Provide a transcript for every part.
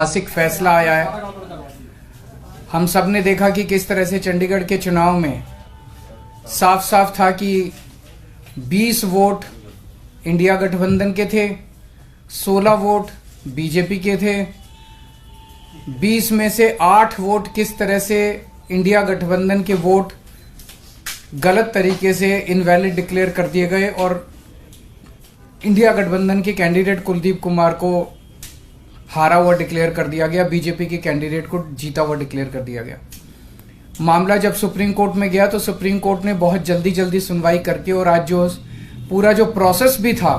ऐतिहासिक फैसला आया है। हम सब ने देखा कि किस तरह से चंडीगढ़ के चुनाव में साफ साफ था कि 20 वोट इंडिया गठबंधन के थे, 16 वोट बीजेपी के थे। 20 में से 8 वोट किस तरह से इंडिया गठबंधन के वोट गलत तरीके से इनवैलिड डिक्लेयर कर दिए गए और इंडिया गठबंधन के कैंडिडेट कुलदीप कुमार को हारा हुआ डिक्लेयर कर दिया गया, बीजेपी के कैंडिडेट को जीता हुआ डिक्लेयर कर दिया गया। मामला जब सुप्रीम कोर्ट में गया तो सुप्रीम कोर्ट ने बहुत जल्दी सुनवाई करके और आज जो पूरा जो प्रोसेस भी था,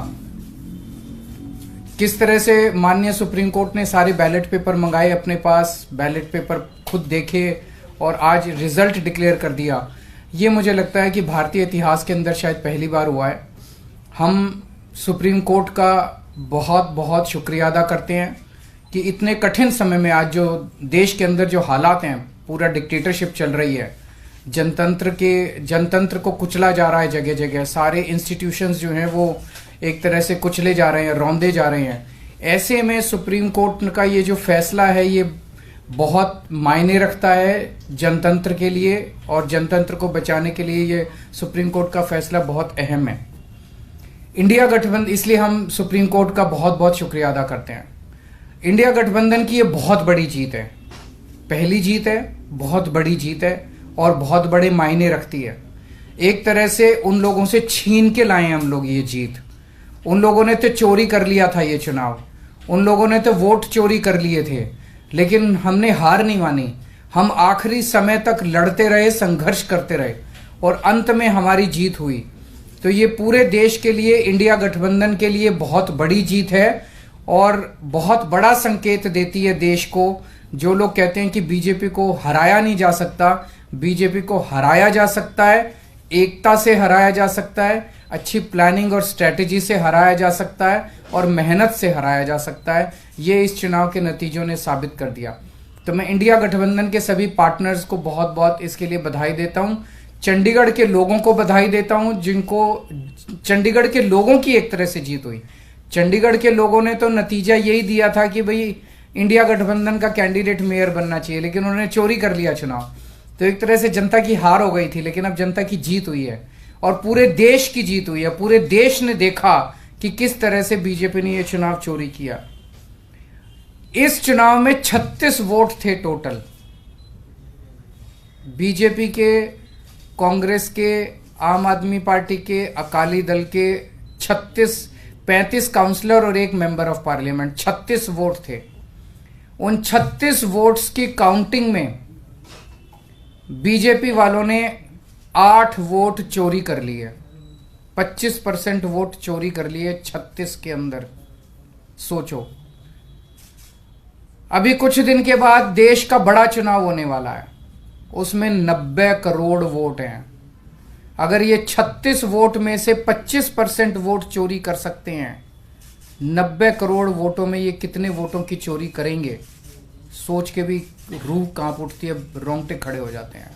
किस तरह से माननीय सुप्रीम कोर्ट ने सारे बैलेट पेपर मंगाए अपने पास, बैलेट पेपर खुद देखे और आज रिजल्ट डिक्लेयर कर दिया। ये मुझे लगता है कि भारतीय इतिहास के अंदर शायद पहली बार हुआ है। हम सुप्रीम कोर्ट का बहुत बहुत शुक्रिया अदा करते हैं कि इतने कठिन समय में आज जो देश के अंदर जो हालात हैं, पूरा डिक्टेटरशिप चल रही है, जनतंत्र को कुचला जा रहा है, जगह जगह सारे इंस्टीट्यूशंस जो हैं वो एक तरह से कुचले जा रहे हैं, रौंदे जा रहे हैं। ऐसे में सुप्रीम कोर्ट का ये जो फैसला है ये बहुत मायने रखता है जनतंत्र के लिए और जनतंत्र को बचाने के लिए ये सुप्रीम कोर्ट का फैसला बहुत अहम है। इंडिया गठबंधन, इसलिए हम सुप्रीम कोर्ट का बहुत बहुत शुक्रिया अदा करते हैं। इंडिया गठबंधन की ये बहुत बड़ी जीत है, पहली जीत है, बहुत बड़ी जीत है और बहुत बड़े मायने रखती है। एक तरह से उन लोगों से छीन के लाए हम लोग ये जीत। उन लोगों ने तो चोरी कर लिया था ये चुनाव, उन लोगों ने तो वोट चोरी कर लिए थे, लेकिन हमने हार नहीं मानी। हम आखिरी समय तक लड़ते रहे, संघर्ष करते रहे और अंत में हमारी जीत हुई। तो ये पूरे देश के लिए, इंडिया गठबंधन के लिए बहुत बड़ी जीत है और बहुत बड़ा संकेत देती है देश को। जो लोग कहते हैं कि बीजेपी को हराया नहीं जा सकता, बीजेपी को हराया जा सकता है, एकता से हराया जा सकता है, अच्छी प्लानिंग और स्ट्रेटेजी से हराया जा सकता है और मेहनत से हराया जा सकता है। ये इस चुनाव के नतीजों ने साबित कर दिया। तो मैं इंडिया गठबंधन के सभी पार्टनर्स को बहुत बहुत इसके लिए बधाई देता हूं। चंडीगढ़ के लोगों को बधाई देता हूं, जिनको चंडीगढ़ के लोगों की एक तरह से जीत हुई। चंडीगढ़ के लोगों ने तो नतीजा यही दिया था कि भाई इंडिया गठबंधन का कैंडिडेट मेयर बनना चाहिए, लेकिन उन्होंने चोरी कर लिया चुनाव। तो एक तरह से जनता की हार हो गई थी, लेकिन अब जनता की जीत हुई है और पूरे देश की जीत हुई है। पूरे देश ने देखा कि किस तरह से बीजेपी ने यह चुनाव चोरी किया। इस चुनाव में 36 वोट थे टोटल, बीजेपी के, कांग्रेस के, आम आदमी पार्टी के, अकाली दल के 35 काउंसलर और 1 मेंबर ऑफ पार्लियामेंट, 36 वोट थे। उन 36 वोट्स की काउंटिंग में बीजेपी वालों ने 8 वोट चोरी कर लिए, 25% वोट चोरी कर लिए 36 के अंदर। सोचो, अभी कुछ दिन के बाद देश का बड़ा चुनाव होने वाला है, उसमें 90 करोड़ वोट हैं। अगर ये 36 वोट में से 25% वोट चोरी कर सकते हैं, 90 करोड़ वोटों में ये कितने वोटों की चोरी करेंगे, सोच के भी रूह कांप उठती है, रोंगटे खड़े हो जाते हैं।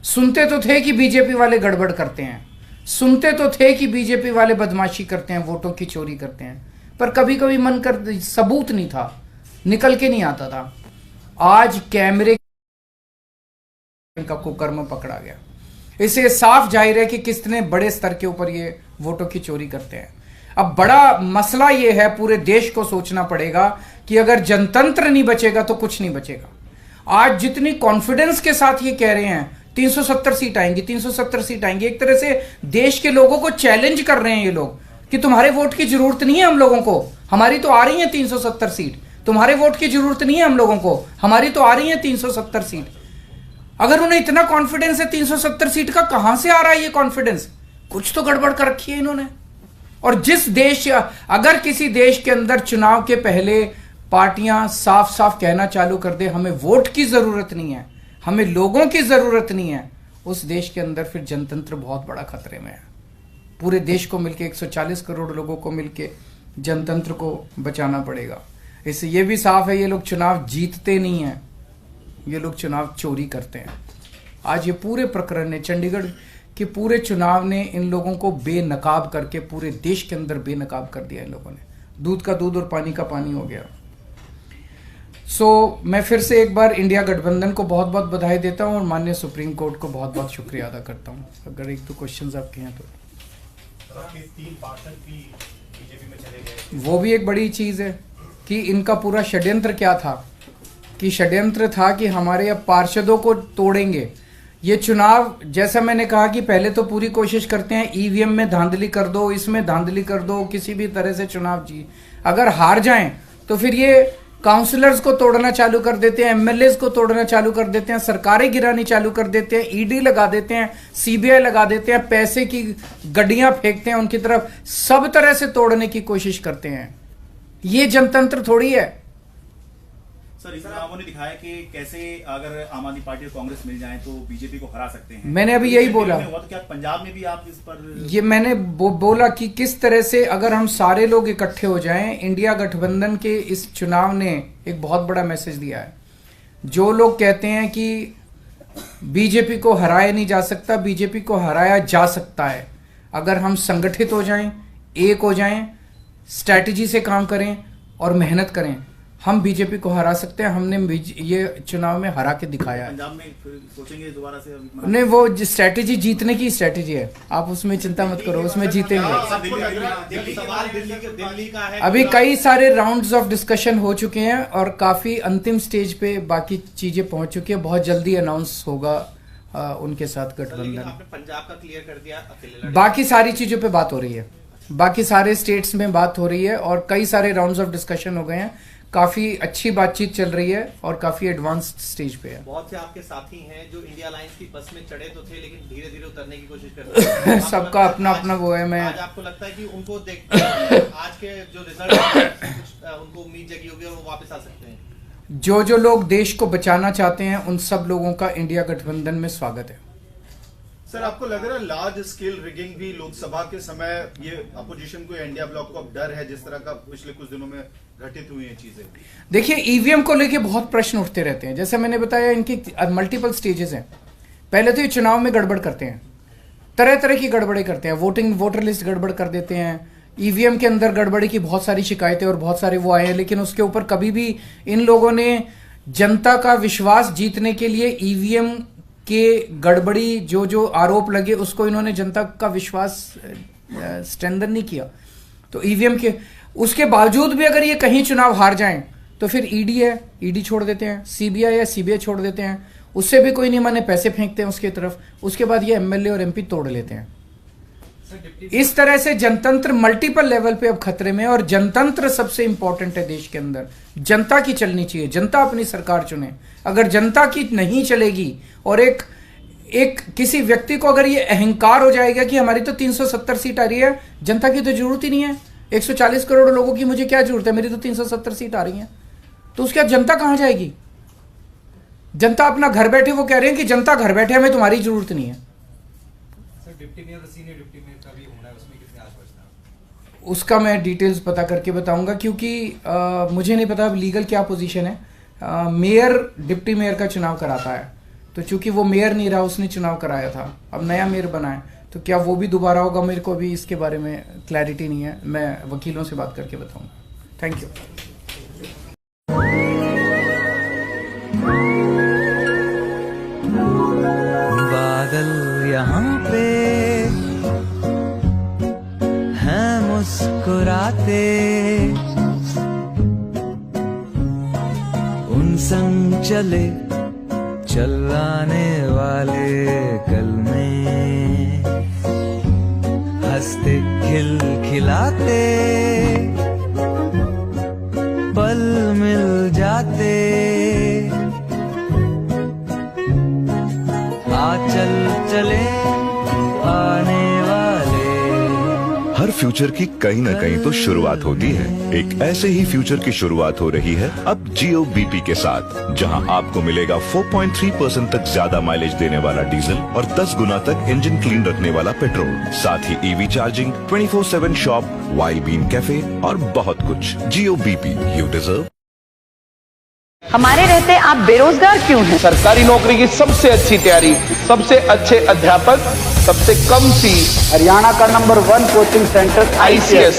सुनते तो थे कि बीजेपी वाले गड़बड़ करते हैं, सुनते तो थे कि बीजेपी वाले बदमाशी करते हैं, वोटों की चोरी करते हैं, पर कभी कभी मन कर सबूत नहीं था, निकल के नहीं आता था। आज कैमरे का कुकर्म पकड़ा गया। इससे साफ जाहिर है कि कितने बड़े स्तर के ऊपर ये वोटों की चोरी करते हैं। अब बड़ा मसला ये है, पूरे देश को सोचना पड़ेगा कि अगर जनतंत्र नहीं बचेगा तो कुछ नहीं बचेगा। आज जितनी कॉन्फिडेंस के साथ ये कह रहे हैं 370 सीट आएंगी, 370 सीट आएंगी, एक तरह से देश के लोगों को चैलेंज कर रहे हैं ये लोग कि तुम्हारे वोट की जरूरत नहीं है हम लोगों को, हमारी तो आ रही है 370 सीट। तुम्हारे वोट की जरूरत नहीं है हम लोगों को, हमारी तो आ रही है 370 सीट। अगर उन्हें इतना कॉन्फिडेंस है 370 सीट का, कहां से आ रहा है ये कॉन्फिडेंस? कुछ तो गड़बड़ कर रखी है इन्होंने। और जिस देश, अगर किसी देश के अंदर चुनाव के पहले पार्टियां साफ साफ कहना चालू कर दे हमें वोट की जरूरत नहीं है, हमें लोगों की जरूरत नहीं है, उस देश के अंदर फिर जनतंत्र बहुत बड़ा खतरे में है। पूरे देश को मिलकर, 140 करोड़ लोगों को मिलकर जनतंत्र को बचाना पड़ेगा। इससे यह भी साफ है ये लोग चुनाव जीतते नहीं है, ये लोग चुनाव चोरी करते हैं। आज ये पूरे प्रकरण ने, चंडीगढ़ के पूरे चुनाव ने इन लोगों को बेनकाब करके पूरे देश के अंदर बेनकाब कर दिया। इन लोगों ने दूध का दूध और पानी का पानी हो गया। सो मैं फिर से एक बार इंडिया गठबंधन को बहुत बहुत बधाई देता हूं और माननीय सुप्रीम कोर्ट को बहुत बहुत शुक्रिया अदा करता हूं। अगर एक दो क्वेश्चंस आपके हैं तो 3 पार्षद भी बीजेपी में चले गए, वो भी एक बड़ी चीज है कि इनका पूरा षड्यंत्र क्या था, कि षड्यंत्र था कि हमारे अब पार्षदों को तोड़ेंगे। ये चुनाव, जैसा मैंने कहा कि पहले तो पूरी कोशिश करते हैं ईवीएम में धांधली कर दो, इसमें धांधली कर दो, किसी भी तरह से चुनाव जी, अगर हार जाएं तो फिर ये काउंसलर्स को तोड़ना चालू कर देते हैं, एमएलएस को तोड़ना चालू कर देते हैं, सरकारें गिरानी चालू कर देते हैं, ईडी लगा देते हैं, सीबीआई लगा देते हैं, पैसे की गड्डियां फेंकते हैं उनकी तरफ, सब तरह से तोड़ने की कोशिश करते हैं। ये जनतंत्र थोड़ी है। सर, इस चुनावों ने दिखाया कि कैसे अगर आम आदमी पार्टी और कांग्रेस मिल जाए तो बीजेपी को हरा सकते हैं। मैंने अभी यही बोला, हुआ तो क्या पंजाब में भी आप इस पर ये मैंने बोला कि किस तरह से अगर हम सारे लोग इकट्ठे हो जाएं, इंडिया गठबंधन के इस चुनाव ने एक बहुत बड़ा मैसेज दिया है। जो लोग कहते हैं कि बीजेपी को हराया नहीं जा सकता, बीजेपी को हराया जा सकता है अगर हम संगठित हो जाएं, एक हो जाएं, स्ट्रैटेजी से काम करें और मेहनत करें, हम बीजेपी को हरा सकते हैं। हमने ये चुनाव में हरा के दिखाया है। पंजाब में फिर सोचेंगे दोबारा से? नहीं, वो स्ट्रैटेजी जीतने की स्ट्रैटेजी है, आप उसमें चिंता मत करो, उसमें जीतेंगे। दिल्ली का है, अभी कई सारे राउंड्स ऑफ डिस्कशन हो चुके हैं और काफी अंतिम स्टेज पे बाकी चीजें पहुंच चुकी है। बहुत जल्दी अनाउंस होगा उनके साथ गठबंधन। आपने पंजाब का क्लियर कर दिया, अकेले बाकी सारी चीजों पे बात हो रही है, बाकी सारे स्टेट्स में बात हो रही है और कई सारे राउंड्स ऑफ डिस्कशन हो गए हैं। काफी अच्छी बातचीत चल रही है और काफी एडवांस्ड स्टेज पे है। बहुत से आपके साथी हैं जो इंडिया अलायंस की बस में चढ़े तो थे लेकिन धीरे धीरे उतरने की कोशिश कर रहे हैं। सबका अपना अपना वो है। मैं आज आपको लगता है कि उनको देख आज के जो रिजल्ट उनको उम्मीद जगी होगी और वो वापस आ सकते हैं? जो लोग देश को बचाना चाहते हैं उन सब लोगों का इंडिया गठबंधन में स्वागत है। सर, आपको लग रहा है लार्ज स्केल रिगिंग भी लोकसभा के समय ये अपोजिशन को, इंडिया ब्लॉक को अब डर है, जिस तरह का पिछले कुछ दिनों में घटित हुई है चीजें? देखिए, ईवीएम को लेके बहुत प्रश्न उठते रहते हैं। जैसे मैंने बताया, इनकी मल्टीपल स्टेजेस हैं। पहले तो ये चुनाव में गड़बड़ करते हैं, तरह तरह की गड़बड़े करते हैं, वोटर लिस्ट गड़बड़ कर देते हैं, ईवीएम के अंदर गड़बड़ी की बहुत सारी शिकायतें और बहुत सारे वो आए हैं, लेकिन उसके ऊपर कभी भी इन लोगों ने जनता का विश्वास जीतने के लिए ईवीएम के गड़बड़ी जो आरोप लगे उसको इन्होंने जनता का विश्वास स्ट्रेंथन नहीं किया। तो ईवीएम के उसके बावजूद भी अगर ये कहीं चुनाव हार जाएं तो फिर ईडी है, ईडी छोड़ देते हैं, सीबीआई है, सीबीआई छोड़ देते हैं, उससे भी कोई नहीं माने, पैसे फेंकते हैं उसकी तरफ, उसके बाद ये एमएलए और एमपी तोड़ लेते हैं। इस तरह से जनतंत्र मल्टीपल लेवल पे अब खतरे में है और जनतंत्र सबसे इंपॉर्टेंट है देश के अंदर। जनता की चलनी चाहिए, जनता अपनी सरकार चुने। अगर जनता की नहीं चलेगी और एक किसी व्यक्ति को अगर ये अहंकार हो जाएगा कि हमारी तो 370 सीट आ रही है, जनता की तो जरूरत ही नहीं है, 140 करोड़ लोगों की मुझे क्या जरूरत है, मेरी तो 370 सीट आ रही है, तो उसके बाद जनता कहां जाएगी? जनता अपना घर बैठे, वो कह रहे हैं कि जनता घर बैठे, हमें तुम्हारी जरूरत नहीं है। उसका मैं डिटेल्स पता करके बताऊंगा, क्योंकि मुझे नहीं पता अब लीगल क्या पोजीशन है। मेयर डिप्टी मेयर का चुनाव कराता है, तो चूंकि वो मेयर नहीं रहा, उसने चुनाव कराया था, अब नया मेयर बना है, तो क्या वो भी दोबारा होगा, मेरे को अभी इसके बारे में क्लैरिटी नहीं है। मैं वकीलों से बात करके बताऊंगा। Thank you. बादल यहाँ पे हैं मुस्कुराते, उन संग चले चलाने वाले कल में हंसते खिलखिलाते पल मिल जाते, चल चले आने वाले। हर फ्यूचर की कहीं न कहीं तो शुरुआत होती है। एक ऐसे ही फ्यूचर की शुरुआत हो रही है अब जियो बीपी के साथ, जहां आपको मिलेगा 4.3% तक ज्यादा माइलेज देने वाला डीजल और 10 गुना तक इंजन क्लीन रखने वाला पेट्रोल, साथ ही EV charging, 24/7 shop, wild bean cafe और बहुत कुछ। Jio BP, you deserve. हमारे रहते आप बेरोजगार क्यों हैं? सरकारी नौकरी की सबसे अच्छी तैयारी, सबसे अच्छे अध्यापक, सबसे कम फीस, हरियाणा का नंबर 1 कोचिंग सेंटर ICS